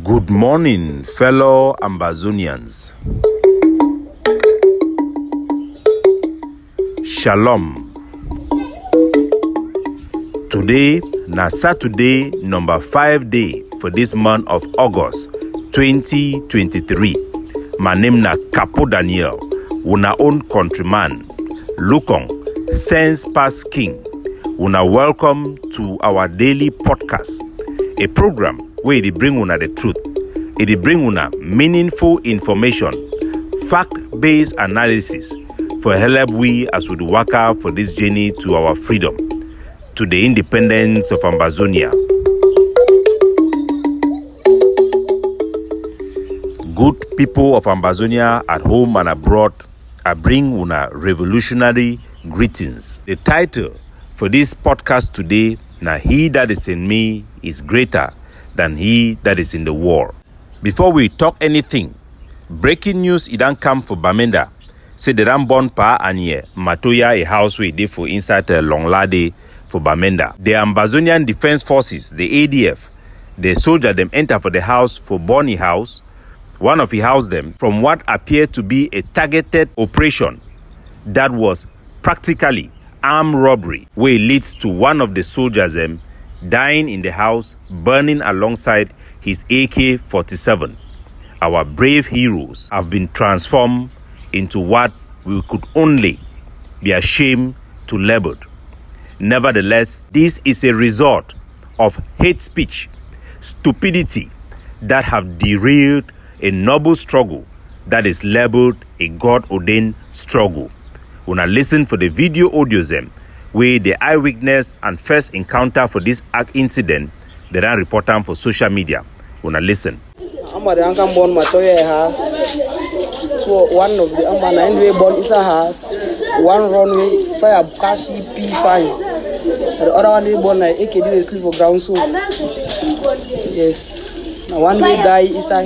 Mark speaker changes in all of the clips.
Speaker 1: Good morning, fellow Ambazonians. Shalom. Today, na Saturday, number 5 day for this month of August 2023. My name na Capo Daniel, una own countryman. Lukong, sense past king. Una welcome to our daily podcast, a program where they bring una the truth. It bring una meaningful information, fact-based analysis for help we as we work out for this journey to our freedom, to the independence of Ambazonia. Good people of Ambazonia at home and abroad, I bring una revolutionary greetings. The title for this podcast today, na he that is in me is greater than he that is in the world. Before we talk anything, breaking news it don't come for Bamenda. Say they don't born Pa Anye, Matoya a house we did for inside Longlade for Bamenda. The Ambazonian Defense Forces, the ADF, the soldier them enter for the house for Bonnie house. One of the house them from what appeared to be a targeted operation that was practically armed robbery, where it leads to one of the soldiers them dying in the house, burning alongside his AK-47. Our brave heroes have been transformed into what we could only be ashamed to label. Nevertheless, this is a result of hate speech, stupidity that have derailed a noble struggle that is labeled a God-ordained struggle. Una listen for the video audios them, where the eyewitness and first encounter for this incident, they don't report them for social media. Una listen.
Speaker 2: I'm at the Uncle Born Matoya house. So one of the Amana anyway born is a house. One runway fire Kashi P5. The other one they born like AKD sleep for ground so. Yes. Now one way die is I.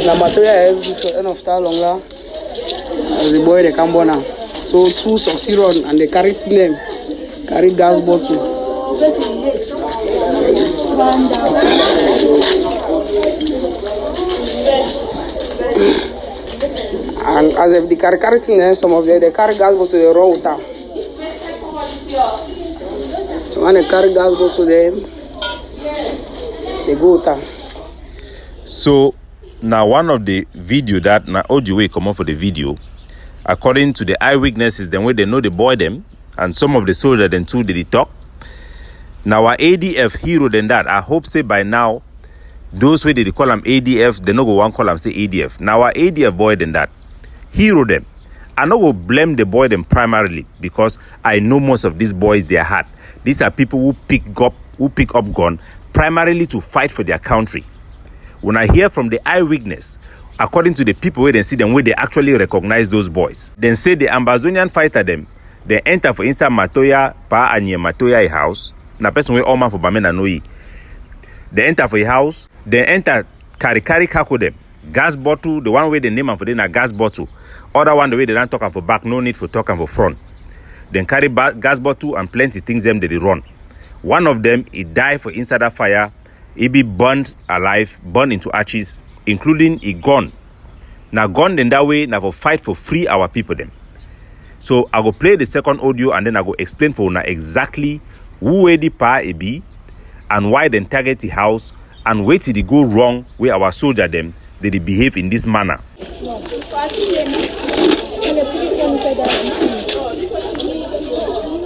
Speaker 2: Now Matoya is so end of time long as the boy they come born now. So two succeed on and they carry them, carry gas bottle. And as if the carry them, some of them they carry gas bottle they run with them. So when they carry gas bottle them, they go with them.
Speaker 1: So now one of the video that now audio way come up for the video, according to the eyewitnesses, then where they know the boy them and some of the soldiers then too did they talk. Now our ADF hero than that, I hope say by now those way they call them ADF, they no go one call them say ADF. Now our ADF boy than that, hero them. I no go blame the boy them primarily because I know most of these boys they are hard. These are people who pick up gun primarily to fight for their country. When I hear from the eyewitness, according to the people where they see them, where they actually recognize those boys, then say the Ambazonian fighter them, they enter for inside Matoya, Pa Anye Matoya house. Na person where all man for Bamena know ye. They enter for a house, they enter carry kako them. Gas bottle, the one way they name them for them a gas bottle. Other one the way they don't talk for back, no need for talking for front. Then carry gas bottle and plenty things them that they run. One of them, he died for inside that fire. He be burned alive, burned into ashes, including a gun. Now gun then that way, now for fight for free our people them. So I go play the second audio and then I go explain for una exactly who were the Pa be and why they target the house and where did they go wrong where our soldier them they behave in this manner.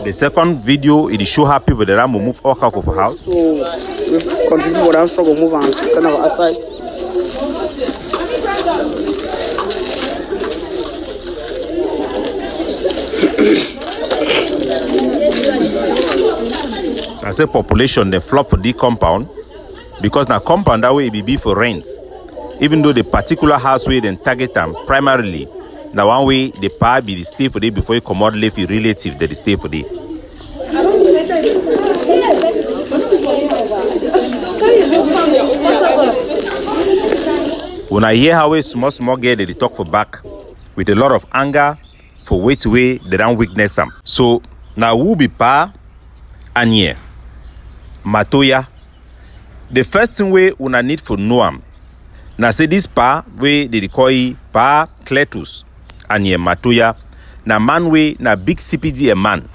Speaker 1: The second video it show how people that will move all out of the house.
Speaker 2: So we contribute for that struggle move and stand up outside.
Speaker 1: I say population they flop for the compound because now compound that way it be for rent. Even though the particular house way then target them primarily, now one way the Pa be the stay for day before you come out live your relative that they stay for day. When I hear how a small girl they talk for back with a lot of anger for which way they don't witness them. So now who be Pa Anye Matoya The first thing we una need for know am. Now say this Pa we they call Pa Anye Matoya. Na man we na big CPD a man.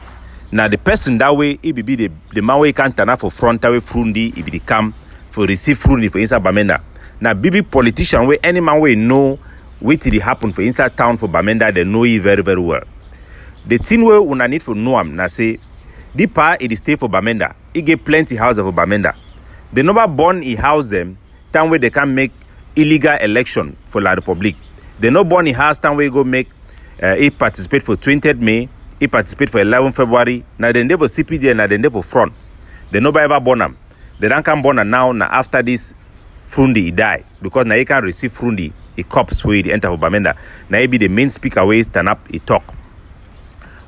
Speaker 1: Now the person that way it be the man we can turn for front away frundi it be the come for receive frundi for inside Bamenda. Now big politician where any man we know what did happen for inside town for Bamenda they know it very very well. The thing we una need for know am na say the Pa it is stay for Bamenda. He get plenty houses for Bamenda. They never born he house them time where they can make illegal election for La Republic. They no born in house time where go make he participate for 20th May, he participate for 11 February. Now they never CPD and now they never front. They never ever born them. They don't come born now after this Frundi he die because now he can receive Frundi a cops way he enter for Bamenda. Now he be the main speaker way turn up he talk.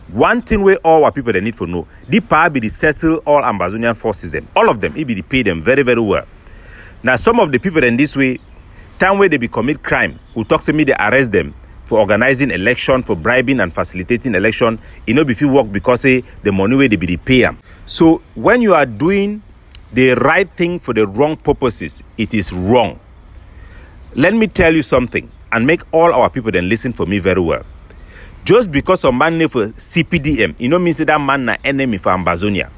Speaker 1: One thing where all our people they need to know, the Pa be the settle all Ambazonian forces them. All of them, he be the pay them very very well. Now some of the people in this way, time where they be commit crime, who talks to me they arrest them for organizing election, for bribing and facilitating election. You know if you work because say the money where they be the pay them. So when you are doing the right thing for the wrong purposes, it is wrong. Let me tell you something and make all our people then listen for me very well. Just because a man name for CPDM, you know means that man na enemy for Ambazonia.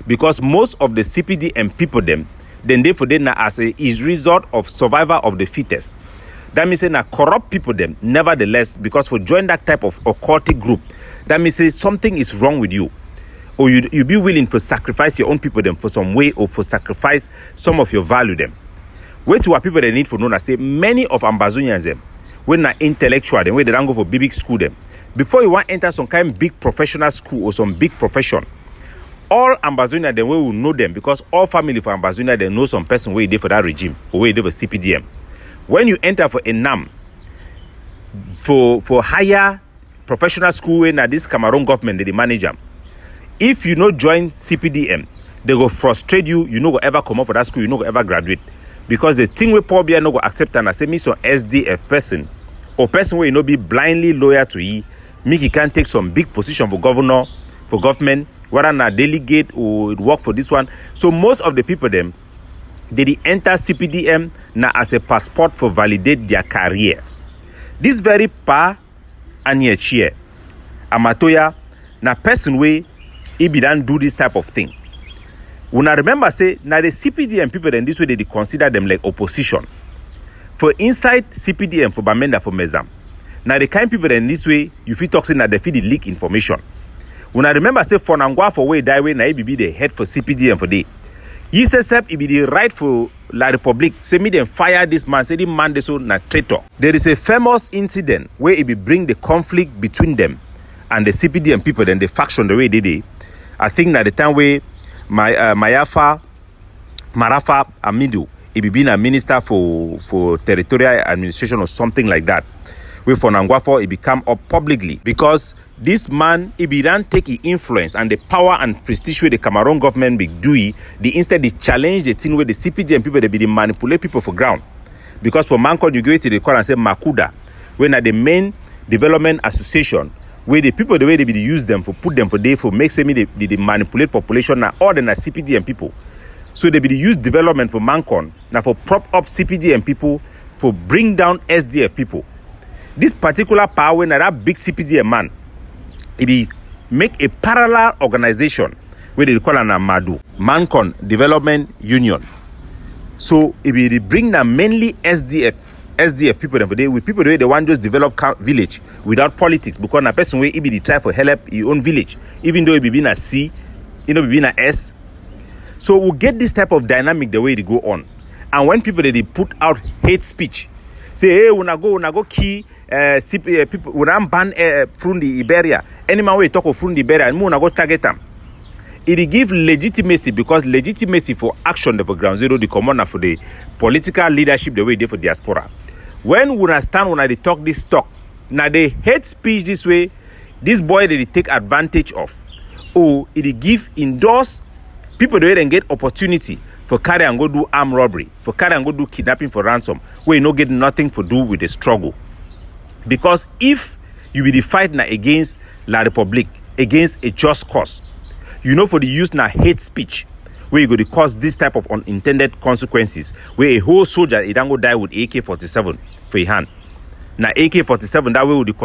Speaker 1: Because most of the CPDM people them, then they for them na as a is result of survivor of the fittest. That means say na corrupt people them, nevertheless, because for join that type of occultic group, that means say something is wrong with you. Or you be willing to sacrifice your own people them for some way or for sacrifice some of your value them. Wait to what people they need for know that say many of Ambazonians them, when na intellectual them, when they don't go for big school them, before you want to enter some kind of big professional school or some big profession, all Ambazonians them will know them because all family for Ambazonia they know some person where they for that regime or where they for CPDM. When you enter for ENAM, for higher professional school where this Cameroon government they manage them, if you not join CPDM, they go frustrate you. You no go ever come out for that school. You no go ever graduate because the thing we probably no go accept and say me some SDF person or person where you no be blindly loyal to you, make he can take some big position for governor, for government, whether na delegate or work for this one. So most of the people them they enter CPDM na as a passport for validate their career. This very Pa Anye chair, Amatoya, na person way he be done do this type of thing. When I remember say na the CPDM people in this way they consider them like opposition. For inside CPDM for Bamenda for Mezam. Now the kind people in this way you feel talking that they feed the leak information. When I remember say for Nangwa for way die way na he be the head for CPDM for day. He says he be the right for La Republic. Say me them fire this man. Say the man this one na traitor. There is a famous incident where it be bring the conflict between them and the CPDM people. Then the faction the way they did. I think at the time where Marafa Amidu, he be being a minister for territorial administration or something like that. Where for Nangwafo, he become up publicly because this man, he be done take his influence and the power and prestige where the Cameroon government be doing, instead they challenge the thing where the CPDM people they be the manipulate people for ground. Because for Mancon, you go to the court and say Makuda, when at the main development association, where the people the way they be use them for put them for day for make say me they manipulate population now all the CPDM people. So they be use development for Mancon now for prop up CPDM people for bring down SDF people. This particular power now that big CPDM man, it be make a parallel organization where they call an Amadu Mancon Development Union. So it be bring now mainly SDF people them for day with people the way they want just develop village without politics because na person way he be the try for help his own village even though it be a C, you know be a S. So we get this type of dynamic the way they go on, and when people they put out hate speech, say hey when I go key people when I ban Frundi Iberia, any man way talk of Frundi Iberia and when I go target them. It give legitimacy because legitimacy for action the ground zero the commander for the political leadership the way they for diaspora. When we stand when they talk this talk, now they hate speech this way, this boy they take advantage of. Or it give endorse people the way they get opportunity for carry and go do armed robbery, for carry and go do kidnapping for ransom, where you no get nothing to do with the struggle. Because if you be the fight now against La Republic, against a just cause, you know for the use now hate speech, where you go to cause this type of unintended consequences, where a whole soldier he don't go die with AK-47 for a hand. Now AK-47 that way would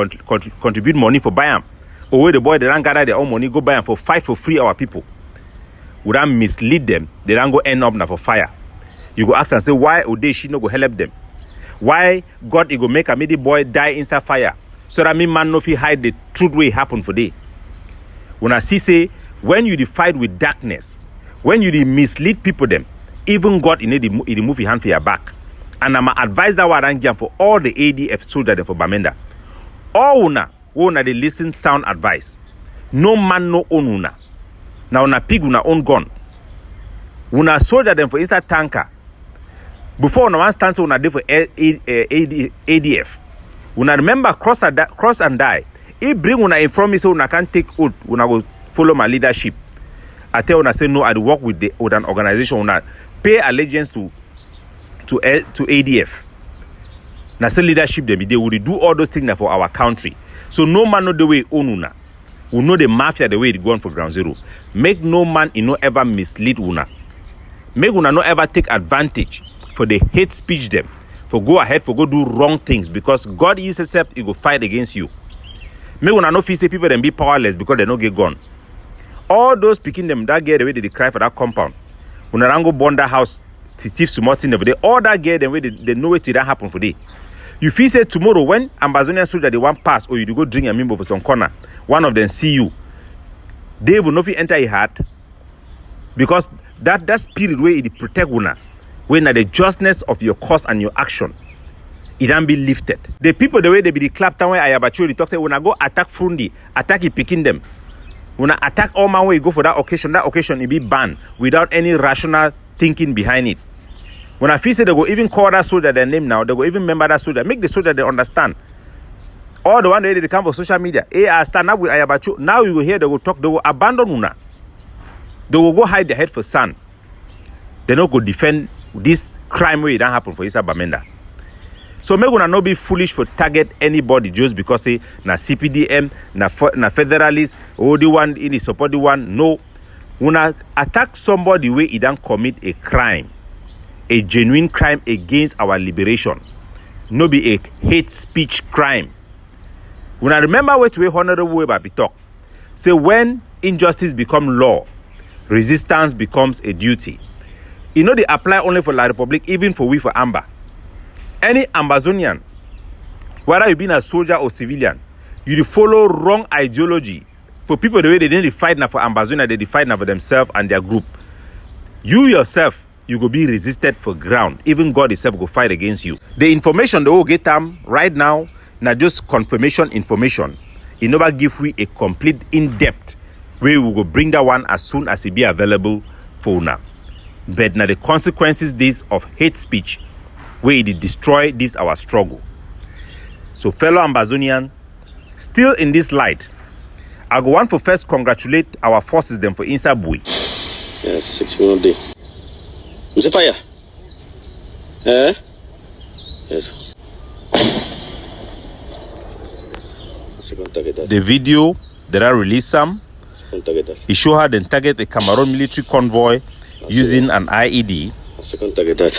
Speaker 1: contribute money for buy them, or where the boy they don't gather their own money go buy them for fight for free our people. Would that mislead them? They don't go end up now for fire. You go ask and say why would they no go help them? Why God he go make a midi boy die inside fire? So that mean man no fi hide the truth way happen for day. When I see say when you fight with darkness, when you mislead people them, even God in the move your hand for your back. And I'm advise that what for all the ADF soldiers for Bamenda. All una they listen sound advice. No man no own una. Now una pig una own gun. Una soldier them for inside tanker. Before una one stand so una dey for ADF. Una remember cross and die. If bring una inform me so una can't take oath, una go follow my leadership. I tell una say no, I work with an organization. Una pay allegiance to ADF. Now say leadership they will do all those things for our country. So no man know the way own una. We know the mafia the way it gone for ground zero. Make no man ever mislead una. Make una no ever take advantage for the hate speech them. For go ahead for go do wrong things because God is accept he go fight against you. Make una no feel say people them be powerless because they no get gone. All those picking them that get the way they cry for that compound. When I go burn that house, Chief Sumotin over there, all that get them way they know it that happen for day. You feel say tomorrow when Ambazonian soldier they want pass or you go drink a mimbo for some corner, one of them see you, they will not enter your heart because that spirit way it protect una. When the justness of your cause and your action, it don't be lifted. The people the way they be the clap down where Ayabacho talk say when I go attack Frundi, attack it picking them. When I attack all man way go for that occasion it be banned without any rational thinking behind it. When I feel say they go even call that soldier their name now, they go even remember that soldier, make the soldier they understand. All the one way they come for social media, I stand up with Ayabacho. Now you go hear they go talk, they go abandon una. They will go hide their head for sun. They not go defend this crime way it don't happen for Isa Bamenda. So make una not be foolish for target anybody just because say na CPDM, na federalist, or the one in the support the one. No. Una attack somebody where he don't commit a crime, a genuine crime against our liberation. No be a hate speech crime. Una remember what way Honorable Weber be talk. Say when injustice become law, resistance becomes a duty. You know they apply only for La Republic, even for we for Amber. Any Ambazonian, whether you been a soldier or civilian, you follow wrong ideology. For people the way they didn't fight now for Ambazonia, they fight now for themselves and their group. You yourself, you go be resisted for ground. Even God himself go fight against you. The information they will get them right now, not just confirmation information. It never give we a complete in-depth way we will bring that one as soon as it be available for now. But now the consequences this of hate speech, where it destroy this our struggle. So fellow Ambazonian, still in this light, I go want to first congratulate our forces them for inside Bui.
Speaker 3: Yes, 6 day. Is it fire? Yes.
Speaker 1: The video that I released some, it show how they target a Cameroon military convoy using an IED.
Speaker 3: Second target that.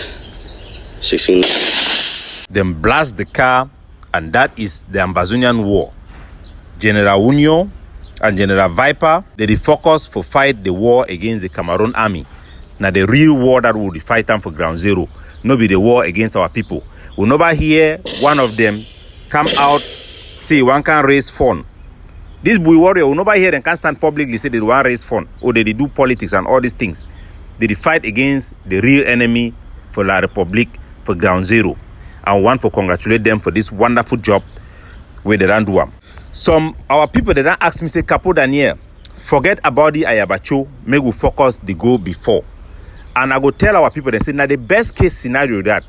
Speaker 3: 16.
Speaker 1: Then blast the car, and that is the Ambazonian war. General Unio and General Viper, they focus for fight the war against the Cameroon army. Now the real war that will fight them for ground zero. No be the war against our people. We'll never hear one of them come out, say one can raise fund. This Bui Warrior, we'll never hear them can stand publicly say they want raise fund or they do politics and all these things. They fight against the real enemy for La Republic for ground zero. I want to congratulate them for this wonderful job where they don't do them. Some our people they don't ask me say Capo Daniel, forget about the Ayabacho, make we focus the goal before. And I go tell our people they say now the best case scenario that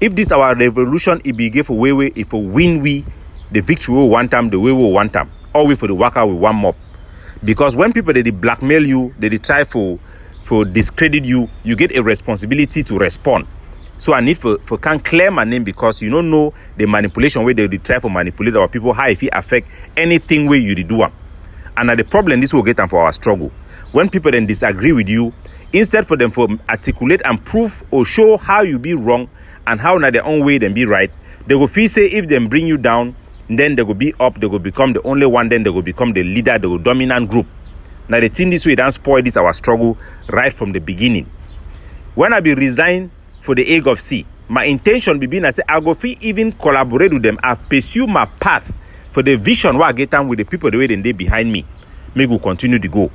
Speaker 1: if this our revolution it be give away if we win we the victory we want time the way we want time or we for the worker we want mob. Because when people they blackmail you, they try for discredit you, you get a responsibility to respond. So I need for can clear my name because you don't know the manipulation where they try to manipulate our people, how if it affect anything where you do them. And the problem this will get them for our struggle. When people then disagree with you, Instead for them for articulate and prove or show how you be wrong and how na their own way then be right, they go feel say if them bring you down, then they go be up, they go become the only one, then they go become the leader, the dominant group. Now the thing this way don't spoil this our struggle right from the beginning. When I be resign for the egg of C, my intention be being I say I go feel even collaborate with them. I pursue my path for the vision where I get on with the people the way they behind me. May go continue to go.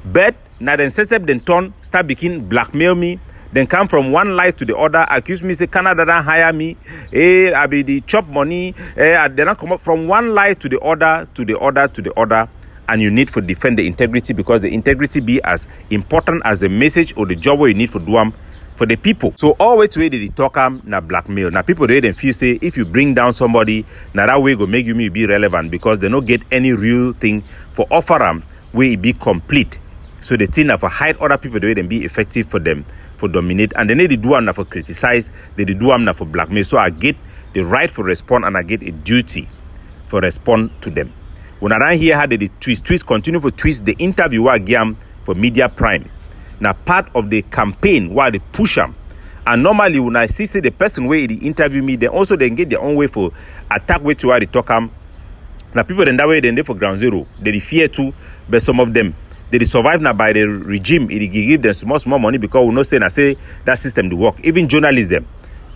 Speaker 1: But now then then turn start begin blackmail me, then come from one lie to the other, accuse me say Canada don't hire me, I be the chop money, they don't come up from one lie to the other, to the other, to the other, and you need to defend the integrity because the integrity be as important as the message or the job where you need for do them for the people. So always way they talk na blackmail. Now people they then feel say if you bring down somebody, now that way go make you be relevant because they don't get any real thing for offer them where it be complete. So the thing for hide other people the way then be effective for them for dominate, and then they do them for criticize, they do them for blackmail. So I get the right for respond and I get a duty for respond to them. When I hear how they twist continue for twist the interview I give for Media Prime. Now part of the campaign where they push them. And normally when I see the person where they interview me, they also then get their own way for attack way to where they talk them. Now people then that way then they for ground zero. They fear too, but some of them they survive now by the regime. It give them small money because we not say that system to work. Even journalists them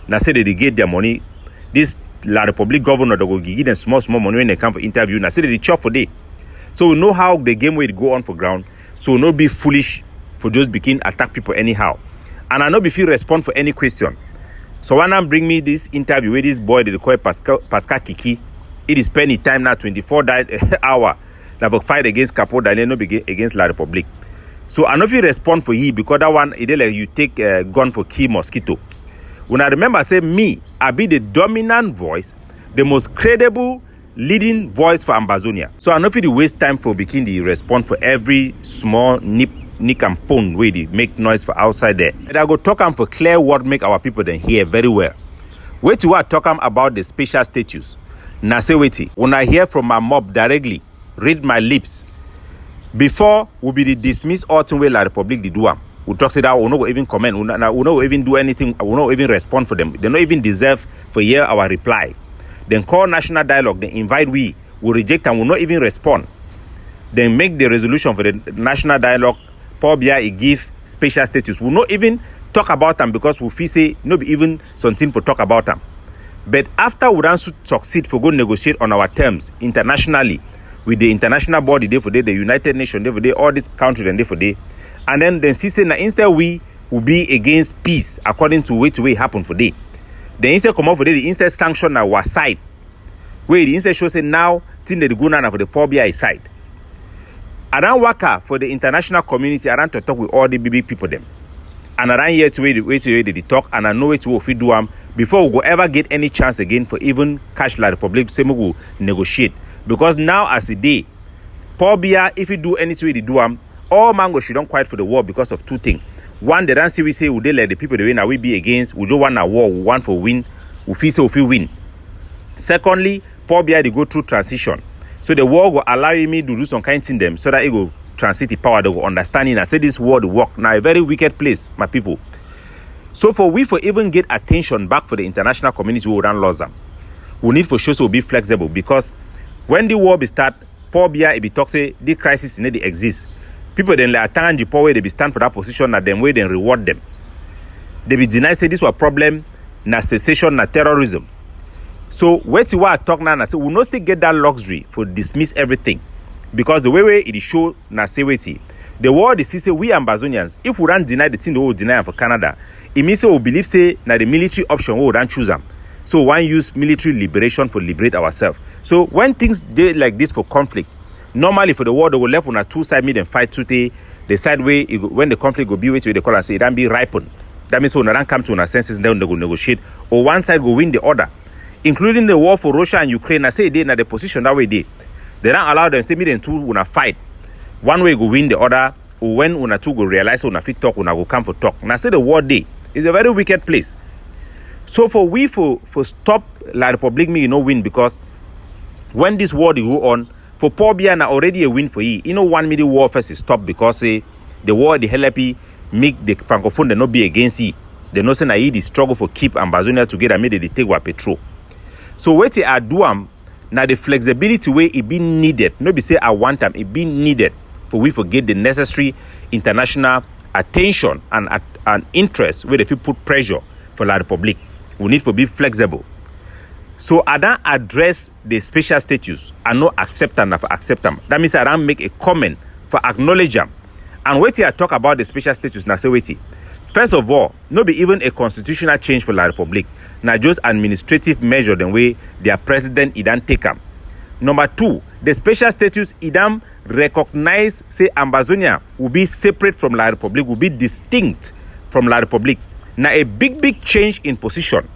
Speaker 1: now say they get their money. This La Republic governor that will give them small money when they come for interview. Now say they chop for day. So we know how the game will go on for ground. So we not be foolish for just begin attack people anyhow. And I not be feel respond for any question. So when I bring me this interview with this boy they call Pascal Kiki, it is spending time now 24 hour. Now fight against Capo Daniel, no begin against La Republic. So I know if you respond for he because that one it like you take a gun for key mosquito. When I remember I say me, I be the dominant voice, the most credible leading voice for Ambazonia. So I know if you waste time for begin the respond for every small nick and pound way they make noise for outside there. And I go talk them for clear word make our people then hear very well. Wait till I talk them about the special status. Now say wait, when I hear from my mob directly, read my lips. Before we be the dismiss all thing way La Republic they do am. We talk say that we not even comment, we not even do anything, we not even respond for them. They not even deserve for hear our reply. Then call national dialogue, then invite we reject and we not even respond. Then make the resolution for the national dialogue, Pobia it give special status. We not even talk about them because we feel say no be even something for talk about them. But after we don't succeed for go negotiate on our terms internationally, with the international body day for day, the United Nations day for day, all these countries and day for day, and then see say instead we will be against peace according to way happen for day. Then instead come up for day, the instead sanction our side. Where the instead show say now thing that go now for the Pobia side. I don't work for the international community. I don't talk with all the big people them, and I don't hear to wait they talk, and I know where to we do them before we go ever get any chance again for even catch La Republic. Say we go negotiate. Because now as a day, Pobia, if you do anything they do all mango should don't quite for the war because of two things. One, they don't see we say we they let the people the win, we be against, we don't want a war, we want for win, we feel so if we win. Secondly, Pobia they go through transition. So the war will allow me to do some kind of thing them so that it will transit the power, they will understanding. I say this war the work. Now a very wicked place, my people. So for even get attention back for the international community, we will run lose them. We need for sure to be flexible because when the war be start, Pobia it be talk say the crisis in they exist. People then like attend the power they be stand for that position and them way then reward them. They be deny say this was problem, na cessation, na terrorism. So where to what I talk now, I say we not still get that luxury for dismiss everything. Because the way it is show na say wait, the world is say we Ambazonians, if we don't deny the thing we will deny for Canada, it means we believe say na the military option we will don't choose them. So one use military liberation for liberate ourselves. So when things they like this for conflict, normally for the war they will left on a two side meet and fight today. The side way when the conflict go be which way they call and say it don't be ripened. That means when they don't come to an senses then they go negotiate or one side go win the other. Including the war for Russia and Ukraine, I say they na the position that way they don't allow them say me then two una fight. One way go win the other, or when una two go realize una fit talk, una go come for talk. Now say the war day is a very wicked place. So for stop La Republic me win because when this war they go on, for Pobia na already a win for you. 1 minute war first is stop because the war the help make the francophone they not be against it. They know say na the struggle for keep Ambazonia together, make they take our petrol. So what I do now the flexibility way it be needed. No be say I want them, it be needed for we forget the necessary international attention and interest where if you put pressure for La Republic. We need to be flexible. So I don't address the special status and not accept them. That means I don't make a comment for acknowledge them. And wait till I talk about the special status now say wait. First of all, no be even a constitutional change for La Republic. Now just administrative measure the way their president idan take them. Number two, the special status idam recognize say Ambazonia will be separate from La Republic, will be distinct from La Republic. Now a big change in position.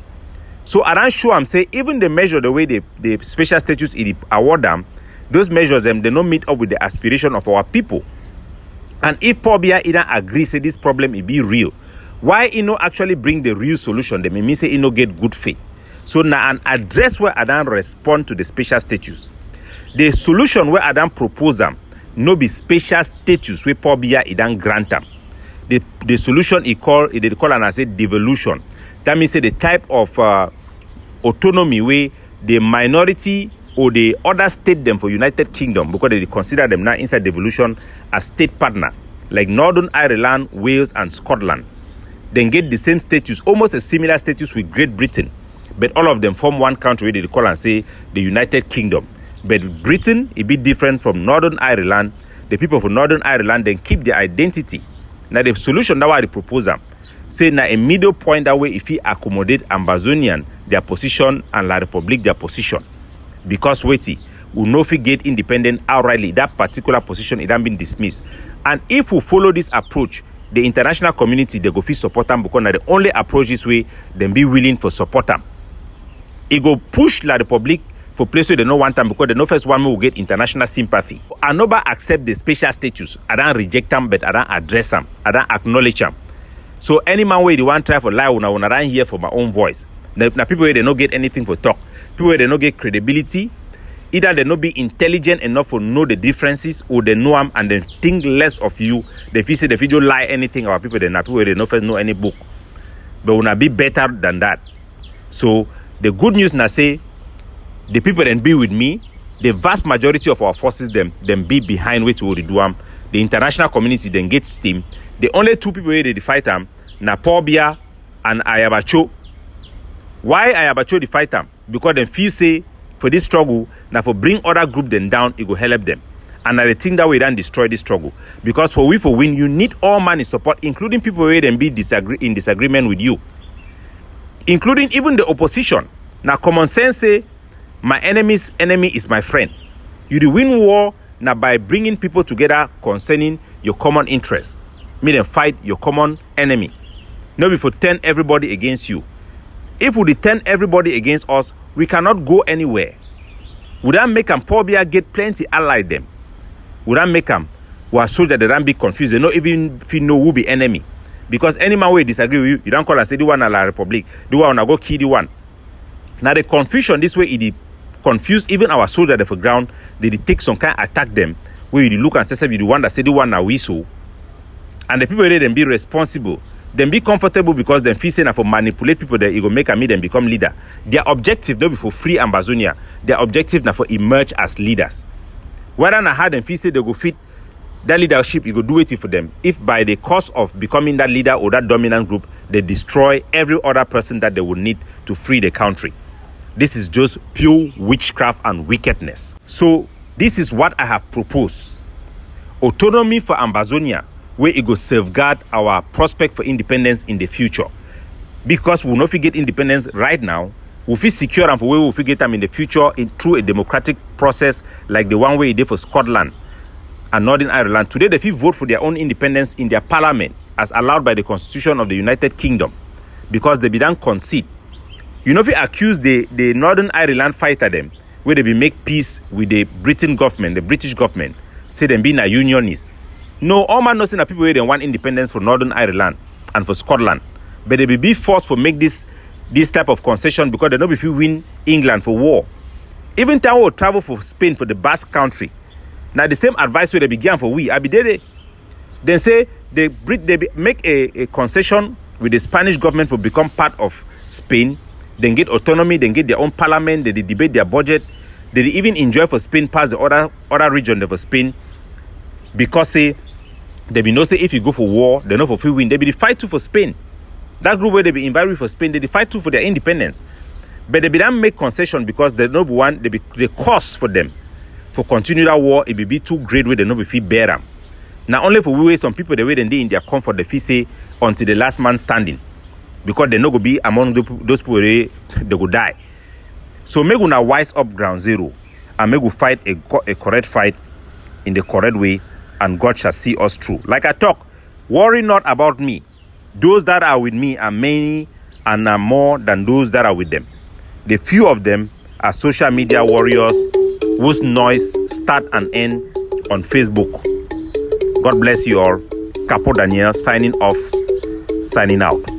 Speaker 1: So I don't sure I'm say even the measure the way the special status it award them, those measures them they don't meet up with the aspiration of our people. And if Pobia either agree say this problem it be real, why it no actually bring the real solution? They may say it no get good faith. So now an address where Adam respond to the special status. The solution where Adam propose them no be special status where Pobia it don't grant them. The solution they call and I say devolution. That means say the type of autonomy where the minority or the other state them for United Kingdom because they consider them now inside devolution as state partner like Northern Ireland, Wales and Scotland. Then get the same status, almost a similar status with Great Britain, but all of them form one country where they call and say the United Kingdom. But Britain it be different from Northern Ireland. The people from Northern Ireland then keep their identity. Now the solution that why they propose them say now a middle point that way if he accommodate Ambazonian their position and La Republic their position. Because wait, we no fit get independent outrightly. That particular position it hasn't been dismissed. And if we follow this approach, the international community they go fit support them because now the only approach this way them be willing for support them. It go push La Republic for places where they don't want them because the no first one will get international sympathy. I never accept the special status. I don't reject them, but I don't address them. I don't acknowledge them. So any man where they want try for lie when I don't hear for my own voice. Now people where they don't get anything for talk. People where they don't get credibility. Either they not be intelligent enough to know the differences or they know them and then think less of you. They feel say the video lie anything about people, then people where they not first know any book. But wanna be better than that. So the good news now say the people then be with me. The vast majority of our forces them be behind which will do them. The international community then get steam. The only two people where they fight them, na Pobia and Ayabacho. Why Ayabacho they fight them? Because they feel say for this struggle, now for bring other group them down, it will help them. And I think that way then destroy this struggle. Because for win, you need all man in support, including people where then be in disagreement with you. Including even the opposition. Now common sense say, my enemy's enemy is my friend. You do win war now by bringing people together concerning your common interests. Make them fight your common enemy. Not before turn everybody against you. If we turn everybody against us, we cannot go anywhere. Would that make them Pobia get plenty allied them? Would that make them who are soldiers they don't be confused? They don't even if you know who be enemy. Because any man will disagree with you, you don't call and say the one at La Republic, the one go kill the one. Now the confusion this way it confuse even our soldiers for ground. They take some kind of attack them where you look and say the one that say the one now whistle. And the people there then be responsible. Then be comfortable because then feel say for manipulate people that it will make them become leader. Their objective not be for free Ambazonia. Their objective now for emerge as leaders. Whether na how them feel say they go fit that leadership, you go do it for them. If by the cost of becoming that leader or that dominant group, they destroy every other person that they would need to free the country. This is just pure witchcraft and wickedness. So this is what I have proposed. Autonomy for Ambazonia, where it go safeguard our prospect for independence in the future. Because we will not get independence right now, we feel secure and for where we will get them in the future through a democratic process like the one way it did for Scotland and Northern Ireland. Today they feel vote for their own independence in their parliament as allowed by the Constitution of the United Kingdom because they be done concede. You know if you accuse the Northern Ireland fighter them where they be make peace with the British government, say them being a unionist. No, all man knows that people where they want independence for Northern Ireland and for Scotland. But they be forced for make this type of concession because they know if you win England for war. Even time will travel for Spain for the Basque country. Now the same advice where they began for we. I be there. Then say they make a concession with the Spanish government for become part of Spain. Then get autonomy, then get their own parliament, they debate their budget. They even enjoy for Spain past the other region of Spain. Because say they be no say if you go for war, they know for free win. They be the fight too for Spain. That group where they be invited for Spain, they fight too for their independence. But they be don't make concession because they no one they be the cost for them for continue that war. It be too great where they no be feel bear them. Now only for we some people they wait and they in their comfort they feel say until the last man standing. Because they no go be among those people they go die. So make una wise up ground zero and make we fight a correct fight in the correct way, and God shall see us through. Like I talk, worry not about me. Those that are with me are many and are more than those that are with them. The few of them are social media warriors whose noise start and end on Facebook. God bless you all. Capo Daniel signing off, signing out.